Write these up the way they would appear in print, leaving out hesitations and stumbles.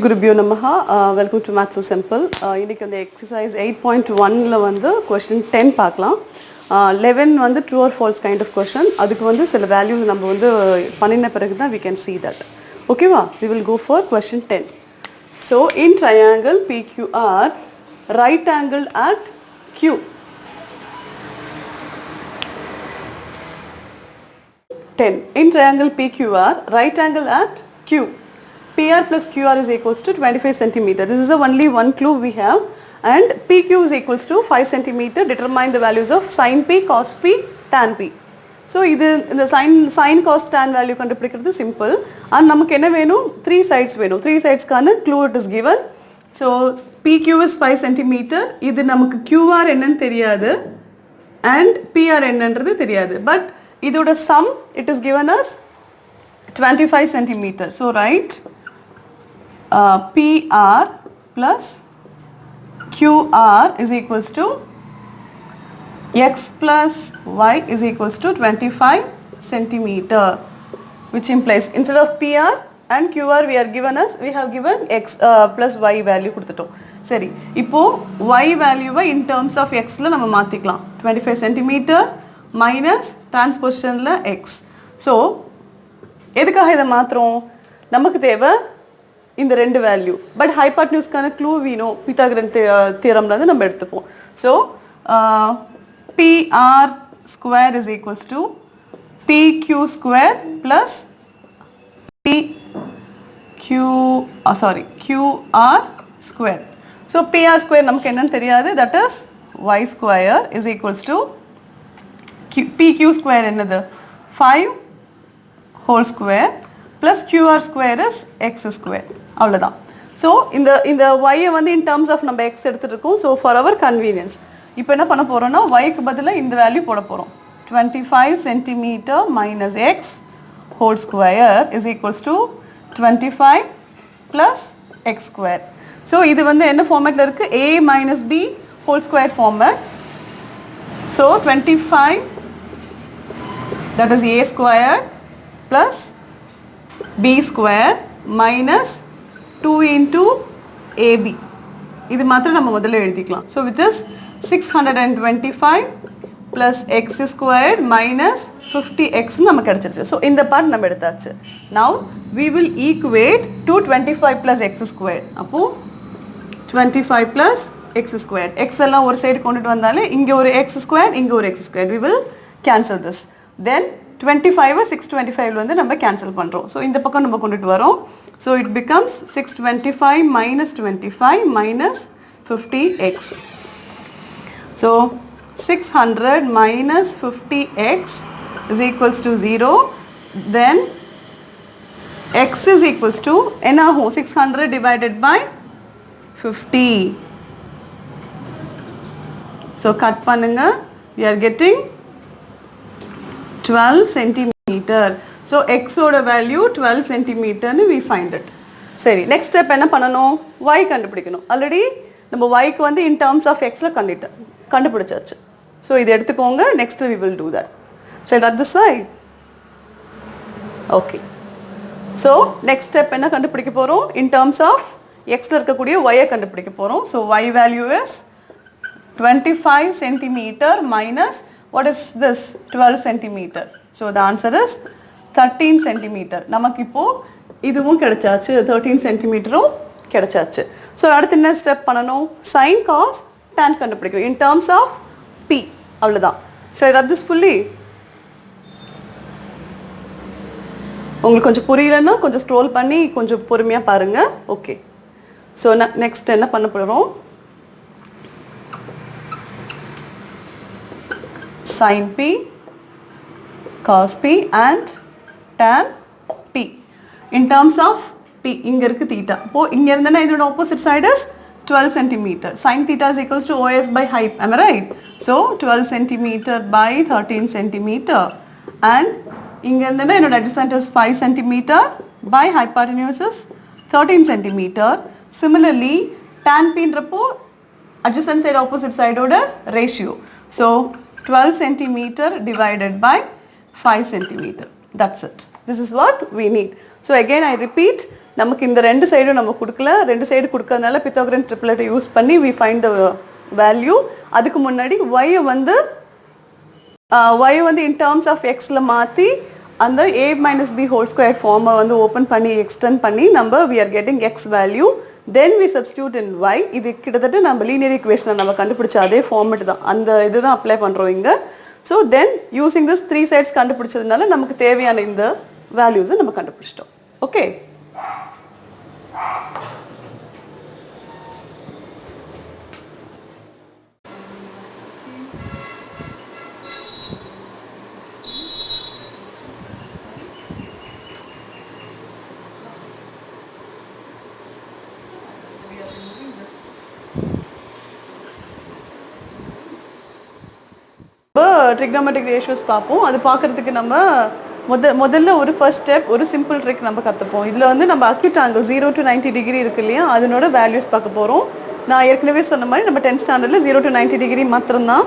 Gurubhyo Namaha. Welcome to Maths So Simple. இன்னைக்கு அந்த exercise 8.1ல வந்து question 10 பார்க்கலாம். 11 வந்து true or false kind of question. அதுக்கு வந்து சில values நம்ம வந்து பண்ணின பிறகு தான் we can see that. Okay வா? We will go for question 10. So in triangle PQR, right angle at Q. 10. In triangle PQR, right angle at Q. PR plus QR is equals to 25 centimeter. This is the only one clue we have. And PQ is equals to 5 centimeter. Determine the values of sin P, cos P, tan P. So, the sin, cos, tan value is simple. And namakku enna venum? 3 sides venum. 3 sides kana clue it is given. So, PQ is 5 centimeter. Idu namakku QR ennan theriyadu. And PR ennandrathu theriyadu. But idoda sum, it is given as 25 centimeter. So, write PR plus QR is equals to X plus Y is equals to 25 centimeter, which implies instead of PR and QR we have given X plus Y value கொடுத்துட்டோம். சரி, இப்போ Y value in terms of X ல நம்ம மாத்திக்கலாம். 25 centimeter minus transpositionல X. So, எதுக்காக இதை மாத்துறோம்? நமக்கு தேவை இந்த ரெண்டு வேல்யூ. பட் ஹைபாட்னியூஸ்க்கான க்ளூ வீணும் பித்தாகரன் தியரம்ல இருந்து நம்ம எடுத்துப்போம். So PR square is equals to PQ square plus QR square. So PR square நமக்கு என்னன்னு தெரியாது. That is Y square is equals to PQ square என்னது 5 whole square plus QR square is X square. அவ்வளவுதான். So இந்த y வந்து in terms of நம்ம x எடுத்துருக்கோம். So for our convenience இப்போ என்ன பண்ண போறோம்னா y க்கு பதிலா இந்த வேல்யூ போட போறோம். 25 cm minus x whole square is equals to 25 plus x square. So இது வந்து என்ன ஃபார்மட்ல இருக்கு? a minus b whole square format. So 25 that is a square plus b square minus 2 into ab. இது மாத்திரம் நம்ம முதல்ல எழுதிக்கலாம். So with this 625 plus x squared minus 50x நமக்கு கிடைச்சிருச்சு. So இந்த part நம்ம எடுத்தாச்சு. Now we will equate to 25 plus x squared. அப்போ 25 plus x squared. x எல்லாம் ஒரு சைடு கொண்டுட்டு வந்தாலே இங்க ஒரு x squared இங்க ஒரு x squared. We will cancel this. Then 25 625 வந்து நம்ம கேன்சல் பண்றோம். So இந்த பக்கம் நம்ம கொண்டுட்டு வரோம். So it becomes 625 minus 25 minus 50x. So 600 minus 50x is equals to 0. Then x is equals to என்ன ஆகும்? 600 divided by 50. So cut பண்ணுங்க. We are getting 12 centimeter. So x ஓட value 12 centimeter னு we find it. சரி, next step என்ன பண்ணணும்? y கண்டுபிடிக்கணும். Already நம்ம y க்கு வந்து in terms of x ல கண்டுபிடிச்சாச்சு. So இது எடுத்துக்கோங்க. Next we will do that. Shall I write this side? Okay. So next step என்ன கண்டுபிடிக்க போறோம்? In terms of x ல இருக்கக்கூடிய y கண்டுபிடிக்க போறோம். So y value is 25 centimeter minus what is this? 12 centimeter. So the answer is 13 centimeter. நமக்கு இப்போ இதுவும் கிடைச்சாச்சு. 13 centimeterம் கிடைச்சாச்சு. So அடுத்து என்ன ஸ்டெப் பண்ணணும்? sin cos tan கண்டுபிடிக்கணும் in terms of p. அவ்வளவுதான். Shall I write this fully? உங்களுக்கு கொஞ்சம் புரியலன்னா கொஞ்சம் ஸ்க்ரோல் பண்ணி கொஞ்சம் பொறுமையா பாருங்க. ஓகே. So next என்ன பண்ண போறோம்? sin P, cos P and tan P. In terms of P, இங்க இருக்கு theta. இப்போ இங்க இருந்தனா இதோட opposite side is 12 centimeter. Sin theta is equals to OS by hyp. Am I right? So 12 centimeter by 13 centimeter. And இங்க இருந்தனா இதோட adjacent is 5 centimeter by hypotenuse is 13 centimeter. Similarly, tan P ன்றப்போ adjacent side opposite side ஓட ratio. So 12 centimeter divided by 5 centimeter. That's it. This is what we need. So again I repeat, நமக்கு இந்த ரெண்டு சைடும் நம்ம கொடுக்கல, ரெண்டு side கொடுக்கறதுனால Pythagorean triplet use பண்ணி we find the value. அதுக்கு முன்னாடி y வந்து in terms of x ல மாத்தி அந்த a minus b whole square form வந்து open பண்ணி extend பண்ணி நம்ம we are getting x value. Then we substitute in y. இது கிட்டத்தட்ட நம்ம linear equation நம்ம கண்டுபிடிச்ச அதே ஃபார்மட் தான், அந்த இதுதான் அப்ளை பண்றோம் இங்க. So then using this three sides கண்டுபிடிச்சதுனால நமக்கு தேவையான இந்த values நம்ம கண்டுபிடிச்சிட்டோம். Okay. Trigonometric ratios பார்ப்போம். அது பார்க்கிறதுக்கு நம்ம முதல்ல ஒரு ஃபர்ஸ்ட் ஸ்டெப் ஒரு சிம்பிள் ட்ரிக் நம்ம கற்றுப்போம். இதில் வந்து நம்ம அக்யூட் ஆங்கிள் 0 to 90 டிகிரி இருக்கு இல்லையா, அதனோட வேல்யூஸ் பார்க்க போகிறோம். நான் ஏற்கனவே சொன்ன மாதிரி நம்ம 10th ஸ்டாண்டர்டில் 0 to 90 டிகிரி மாத்திரம்தான்,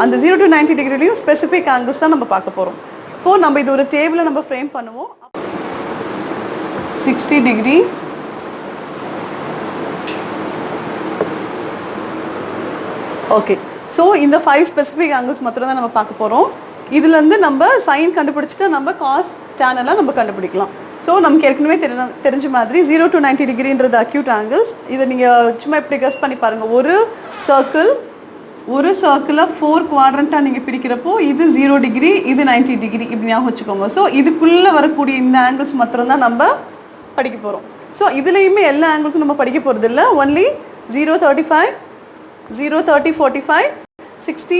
அந்த 0 to 90 டிகிரிலையும் ஸ்பெசிஃபிக் ஆங்கிள்ஸ் தான் நம்ம பார்க்க போகிறோம். இப்போது நம்ம இது ஒரு டேபிளை நம்ம ஃப்ரேம் பண்ணுவோம். 60 டிகிரி, ஓகே. ஸோ இந்த 5 ஸ்பெசிஃபிக் ஆங்கிள்ஸ் மாத்திரம் தான் நம்ம பார்க்க போகிறோம். இதுலேருந்து நம்ம சைன் கண்டுபிடிச்சிட்டு நம்ம காஸ் tan எல்லாம் நம்ம கண்டுபிடிக்கலாம். ஸோ நமக்கு ஏற்கனவே தெரிஞ்ச மாதிரி 0 to 90 டிகிரின்றது அக்யூட் ஆங்கிள்ஸ். இதை நீங்கள் சும்மா இப்படி கெஸ் பண்ணி பாருங்கள். ஒரு சர்க்கிளை 4 குவாட்ரண்ட்டாக நீங்கள் பிரிக்கிறப்போ இது 0 டிகிரி, இது 90 டிகிரி, இப்படி ஞாபகம் வச்சுக்கோங்க. ஸோ இதுக்குள்ளே வரக்கூடிய இந்த ஆங்கிள்ஸ் மாத்திரம் தான் நம்ம படிக்க போகிறோம். ஸோ இதுலேயுமே எல்லா ஆங்கிள்ஸும் நம்ம படிக்க போகிறது இல்லை. ஒன்லி 0, 35, 0, 30, 45, 60,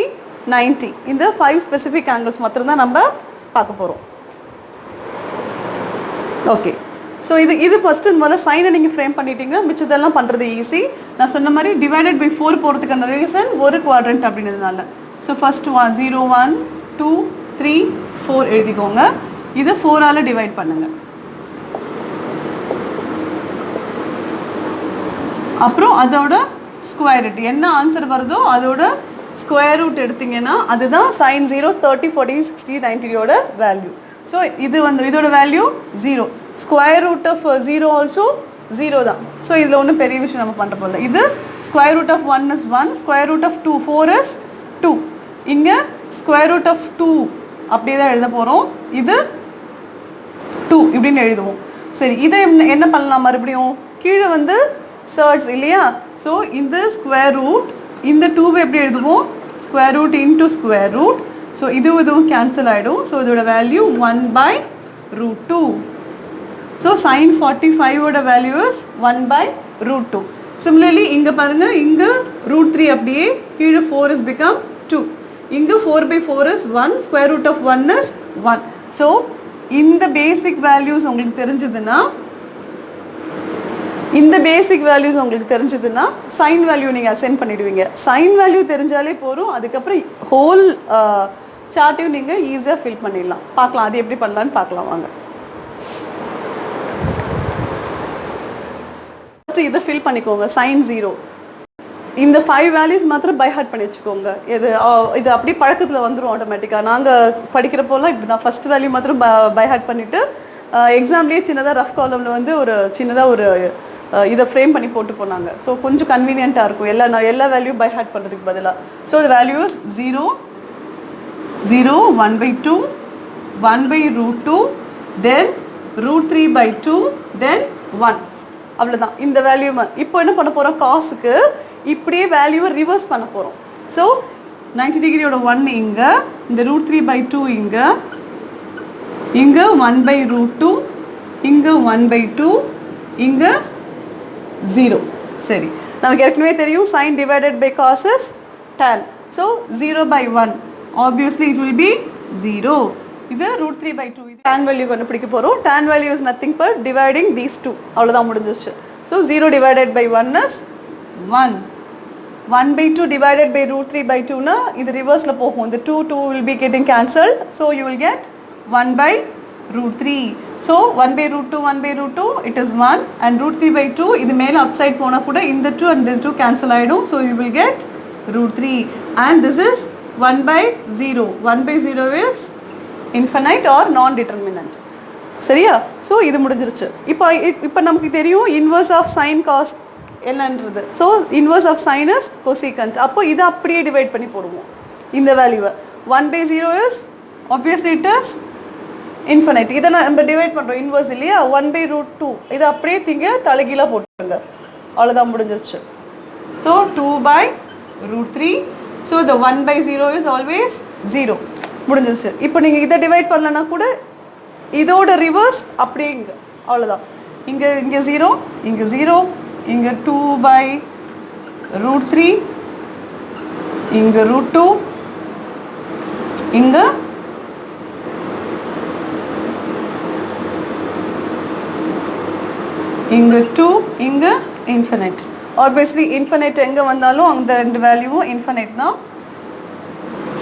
90 இந்த 5 ஸ்பெசிஃபிக் ஆங்கிள்ஸ் மாத்திரம் தான் நம்ம பார்க்க போகிறோம். ஓகே. ஸோ இது ஃபஸ்ட்டு முதல்ல சைனை நீங்கள் ஃப்ரேம் பண்ணிட்டீங்கன்னா மிச்சதெல்லாம் பண்ணுறது ஈஸி. நான் சொன்ன மாதிரி டிவைடட் பை 4 போகிறதுக்கான ரீசன் ஒரு குவாட்ரண்ட் அப்படின்றதுனால. ஸோ ஃபர்ஸ்ட் 0, 1, 2, 3, 4 எழுதிக்கோங்க. இதை 4ஆல் டிவைட் பண்ணுங்கள். அப்புறம் அதோட ஸ்கொயர் ரூட் என்ன ஆன்சர் வருதோ அதோட ஸ்கொயர் ரூட் எடுத்தீங்கன்னா அதுதான் sin 0, 30, 40, 60, 90 வேல்யூ. ஸோ இது வந்து இதோட value 0. Square root of 0 also 0 தான். ஸோ இதில் ஒன்றும் பெரிய விஷயம் நம்ம பண்ணுற போல. இது square root of 1 is 1, square root of 2 4 is 2. இங்கே ஸ்கொயர் ரூட் ஆஃப் 2 அப்படியே தான் எழுத போகிறோம். இது 2 இப்படின்னு எழுதுவோம். சரி, இதை என்ன பண்ணலாம் மறுபடியும் கீழே வந்து சர்ட்ஸ் இல்லையா. ஸோ இந்த ஸ்கொயர் ரூட் இந்த 2வை எப்படி எழுதுவோம், square root into square root. So இதுவும் கேன்சல் ஆகிடும். ஸோ இதோட வேல்யூ 1/√2. ஸோ sin 45ஓட வேல்யூ இஸ் 1/√2. சிமிலர்லி இங்கே பாருங்கள், இங்கே √3 அப்படியே கீழே 4 இஸ் பிகம் 2. இங்கே 4/4 is 1, square root of 1 is 1. So இந்த பேசிக் வேல்யூஸ் உங்களுக்கு தெரிஞ்சதுன்னா சைன் வேல்யூ நீங்கள் அசைன் பண்ணிடுவீங்க. சைன் வேல்யூ தெரிஞ்சாலே போதும். அதுக்கப்புறம் ஹோல் சார்ட்டையும் நீங்கள் ஈஸியாக ஃபில் பண்ணிடலாம். பார்க்கலாம் அது எப்படி பண்ணலான்னு பார்க்கலாம் வாங்க. ஃபஸ்ட்டு இதை ஃபில் பண்ணிக்கோங்க. sin 0 இந்த 5 வேல்யூஸ் மாத்திரம் பை ஹார்ட் பண்ணி வச்சுக்கோங்க. இது அப்படியே பழக்கத்தில் வந்துடும் ஆட்டோமேட்டிக்காக. நாங்கள் படிக்கிறப்போலாம் இப்படி தான் ஃபஸ்ட் வேல்யூ மாத்திரம் பை ஹார்ட் பண்ணிவிட்டு எக்ஸாம்லேயே சின்னதாக ரஃப் காலமில் வந்து ஒரு சின்னதாக ஒரு இதை ஃப்ரேம் பண்ணி போட்டு போனாங்க. ஸோ கொஞ்சம் கன்வீனியண்ட்டாக இருக்கும் எல்லா வேல்யூ பை ஹார்ட் பண்ணுறதுக்கு பதிலாக. So the value is 0, 0, 1/2, 1/√2, then √3/2, then 1. அவ்வளோதான் இந்த வேல்யூ. இப்போ என்ன பண்ண போகிறோம், காசுக்கு இப்படியே வேல்யூவை ரிவர்ஸ் பண்ண போகிறோம். ஸோ 90 டிகிரியோட 1 இங்கே, இந்த √3/2 இங்கே, 1/√2, இங்கே 1/2, இங்கே 0. சரி, நமக்கு ஏற்கனவே தெரியும் sin divided by cos is tan. So 0/1 obviously it will be 0. இது √3/2. இது tan value கண்டுபிடிக்க போகிறோம். tan value is nothing but dividing these two. அவ்வளோதான் முடிஞ்சிச்சு. So 0 divided by 1 is 1. 1/2 divided by √3/2னா இது ரிவர்ஸில் போகும். இந்த 2 will be getting cancelled. So you will get 1/√3. So 1/√2, 1/√2 it is 1, and √3/2 இது மேலே upside போனால் கூட இந்த 2 and the 2 cancel ஆகிடும். So you will get √3, and this is 1/0. 1/0 is infinite or non-determinant. சரியா? ஸோ இது முடிஞ்சிருச்சு. இப்போ நமக்கு தெரியும் இன்வர்ஸ் ஆஃப் சைன் காஸ் என்னன்றது. So inverse of sine is cosecant. அப்போ இதை அப்படியே டிவைட் பண்ணி போடுவோம் இந்த வேல்யூவை. 1/0 is obviously it is infinite. இதை நம்ம டிவைட் பண்ணுறோம் இன்வர்ஸ் இல்லையா? 1/√2 இதை அப்படியே தலைகீழாக போட்டுருங்க. அவ்வளோதான், முடிஞ்சிருச்சு. So 2/√3. So the 1/0 is always 0. முடிஞ்சிருச்சு. இப்போ நீங்கள் இதை டிவைட் பண்ணலன்னா கூட இதோட ரிவர்ஸ் அப்படியே இங்கே, அவ்வளோதான். இங்கே 0, இங்கே 0, இங்கே 2/√3, இங்கே √2, இங்கே இங்கே 2, இங்கே இன்ஃபினைட். ஆப்வியஸ்லி இன்ஃபினைட் எங்கே வந்தாலும் அந்த ரெண்டு வேல்யூவும் இன்ஃபினைட் தான்.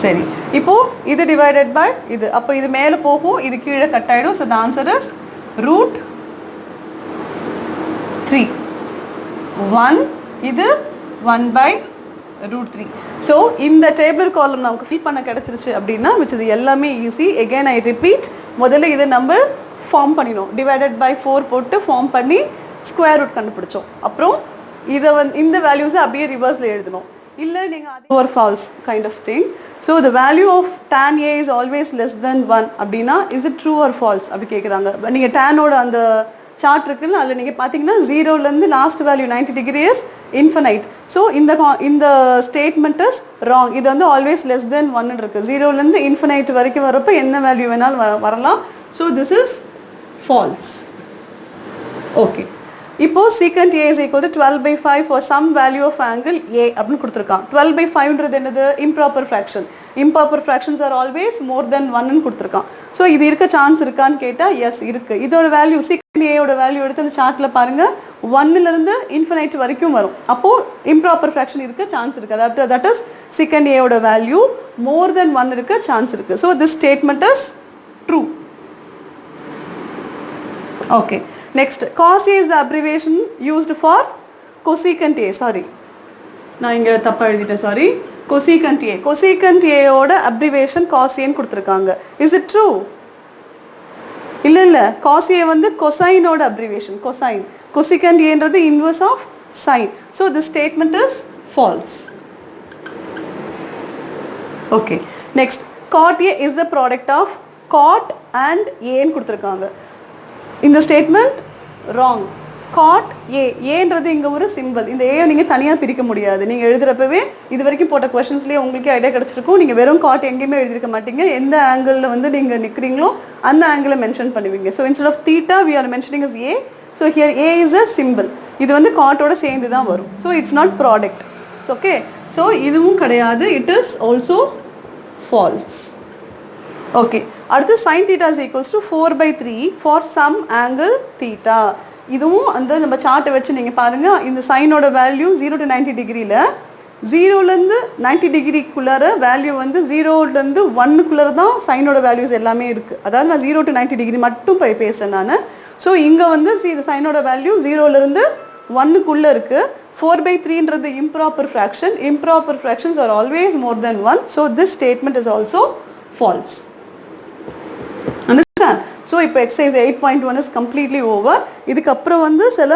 சரி, இப்போ இது டிவைடட் பை இது, அப்போ இது மேலே போகும், இது கீழே கட் ஆகிடும். So the answer is √3. 1, இது 1/√3. ஸோ இந்த டேபிள் காலம் நமக்கு ஃபில் பண்ண கிடச்சிருச்சு அப்படின்னா மிச்சது எல்லாமே ஈஸி. எகெயின் ஐ ரிப்பீட், முதல்ல இதை நம்ம ஃபார்ம் பண்ணினோம். டிவைடட் பை 4 போட்டு ஃபார்ம் பண்ணி ஸ்கொயர் ரூட் கண்டுபிடிச்சோம். அப்புறம் இதை இந்த வேல்யூஸை அப்படியே ரிவர்ஸில் எழுதணும். இல்லை நீங்கள் அது ஒரு false kind of thing. So the value of tan A is always less than 1 அப்படின்னா is it true or false அப்படி கேட்குறாங்க. நீங்கள் டேனோட அந்த சார்ட் இருக்குன்னு அதில் நீங்கள் பார்த்தீங்கன்னா 0லேருந்து last value 90 degree is infinite. So இந்த ஸ்டேட்மெண்ட் இஸ் ராங். இது வந்து ஆல்வேஸ் லெஸ் தென் 1 இருக்குது. 0லேருந்து இன்ஃபினைட் வரைக்கும் வரப்போ என்ன வேல்யூ வேணாலும் வரலாம். So this is false. Okay, இப்போ secant A is equal to 12/5 for some value of angle A அப்படின்னு கொடுத்துருக்கான். 12/5ன்றது என்னது? Improper fraction. Improper fractions are always more then 1ன்னு கொடுத்துருக்கான். ஸோ இது இருக்க சான்ஸ் இருக்கான்னு கேட்டால் எஸ் இருக்குது. இதோட வேல்யூ secant A யோட வேல்யூ எடுத்து அந்த சார்ட்டில் பாருங்கள், 1லேருந்து இன்ஃபினைட் வரைக்கும் வரும். அப்போது இம்ப்ராப்பர் ஃப்ராக்ஷன் இருக்க சான்ஸ் இருக்குது. தட் இஸ் secant A யோட வேல்யூ மோர் தென் 1 இருக்க சான்ஸ் இருக்குது. So this statement is true. Okay, next, cos A is the abbreviation used for cosecant A. Sorry, நான் இங்கே தப்பா எழுதிட்டேன். Sorry, cosecant A. cosecant A ஓட abbreviation cos A ன்னு கொடுத்துருக்காங்க. Is it true? இல்லை, cos A வந்து cosine-ஓட abbreviation, cosine. cosecant A ன்றது inverse of sine. So this statement is false. Okay, next, cot A is the product of cot and A ன்னு கொடுத்துருக்காங்க. இந்த statement wrong. God ஏன்றது இங்கே ஒரு simple. இந்த ஏ நீங்கள் தனியாக பிரிக்க முடியாது. நீங்கள் எழுதுகிறப்பவே இது வரைக்கும் போட்ட கொஷின்ஸ்லேயே உங்களுக்கு ஐடியா கிடச்சிருக்கும். நீங்கள் வெறும் காட் எங்கேயுமே எழுதிருக்க மாட்டீங்க. எந்த ஆங்கிளில் வந்து நீங்கள் நிற்கிறீங்களோ அந்த ஆங்கிளை மென்ஷன் பண்ணுவீங்க. So instead of theta we are mentioning is A. So here A is a simple. இது வந்து காட்டோட சேர்ந்து தான் வரும். So it's not product. Okay, so இதுவும் கிடையாது. It is also false. Okay, அடுத்து sin theta is equals to 4/3 for some angle theta. இதுவும் அந்த நம்ம சார்ட்டை வச்சு நீங்கள் பாருங்கள். இந்த சைனோட வேல்யூ 0 to 90 டிகிரியில் 0லேருந்து 90 டிகிரிக்குள்ளார வேல்யூ வந்து 0லேருந்து 1க்குள்ளார தான் சைனோட வேல்யூஸ் எல்லாமே இருக்குது. அதாவது நான் 0 to 90 டிகிரி மட்டும் பேசுகிறேன் நான். ஸோ இங்கே வந்து சைனோட வேல்யூ 0லேருந்து 1க்குள்ளே இருக்குது. 4/3ன்றது improper fraction. Improper fractions are always more then 1. So this statement is also false. Understand? So இப்போ exercise 8.1 is completely over. இதுக்கப்புறம் வந்து சில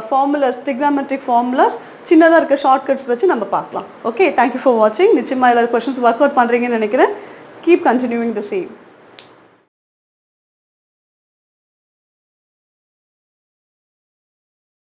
ஃபார்முலாஸ், trigonometric formulas சின்னதாக இருக்க ஷார்ட்கட்ஸ் வச்சு நம்ம பார்க்கலாம். ஓகே, தேங்க்யூ ஃபார் வாட்சிங். நிச்சயமாக எல்லா கொஷின்ஸ் ஒர்க் அவுட் பண்ணுறீங்கன்னு நினைக்கிறேன். Keep continuing the same.